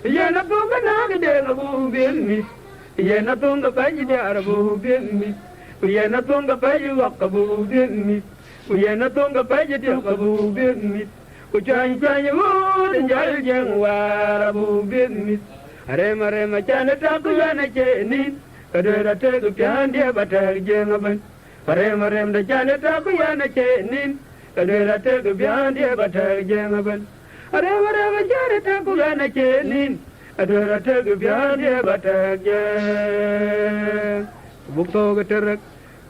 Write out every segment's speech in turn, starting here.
Yena tunga naga denga bu bilmi. Yena tunga paji dara bu bilmi. Yena tunga paji waka bu bilmi. Yena tunga paji dara bu bilmi. Uchan chanya wud njal jeng wara bu bilmi. Arema rema chana taku yana cheni. Kadera tegu pian dia batar jeng aban. Arema rem da chana taku yana cheni. Kadera tegu pian dia batar jeng aban. Arema rema chana taku yana cheni. Adara tegu pian dia batar jeng. Bukto geterak.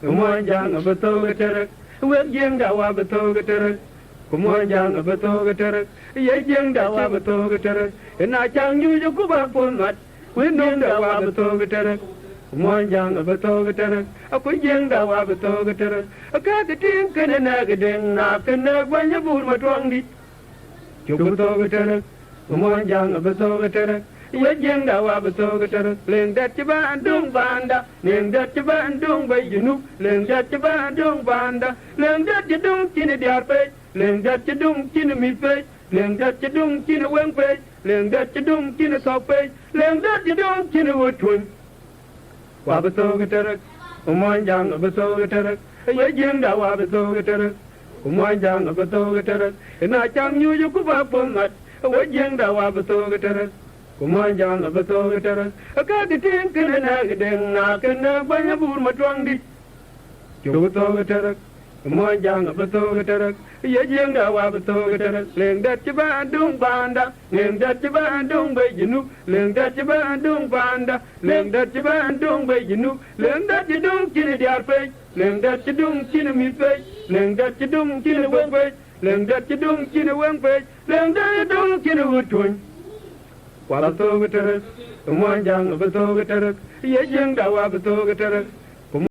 Kemuanjang betul geterak. Wek jeng dawa betul geterak. Kemuanjang betul geterak. Ye jeng dawa betul geterak. Ena chang yu ju kubak pun mat. Windong dawa betul geterak. Kemuanjang betul geterak. Aku jeng dawa betul geterak. Kakating kena nagadeng na kena gwanya bur matuang di. Cukup betul geterak. Kemuanjang betul geterak. Ye jeng dawa betul geterak. Leng dat coba andung banda. Leng dat coba andung bay junub. Leng dat coba andung banda. Leng dat jedung cina diarpe. Leng dat jedung cina mipe. Leng dat jedung cina wengpe. Leng dat jedung cina sope. Leng dat jedung cina wutun. Wa betul geterak. Kemuanjang betul geterak. Ye jeng dawa betul geterak. Kemuanjang betul geterak. Ena chang yu yu kubak pumat. Wa jeng dawa betul geterak. Kemuanjang betul geterak. Kakating kena nagadeng na kena gwanya bur matuang di. Cukup betul geterak. Kemuanjang betul geterak. Ye jeng dawa betul geterak. Leng dat coba andung banda. Leng dat coba andung bay junub. Leng dat coba andung banda. Leng dat coba andung bay junub. Leng dat jedung cina diarpe. Leng dat jedung cina mipe. Leng dat jedung cina wengpe. Leng dat jedung cina wengpe. Leng dat jedung cina wutun. Wa betul geterak. Kemuanjang betul geterak. Ye jeng dawa betul geterak.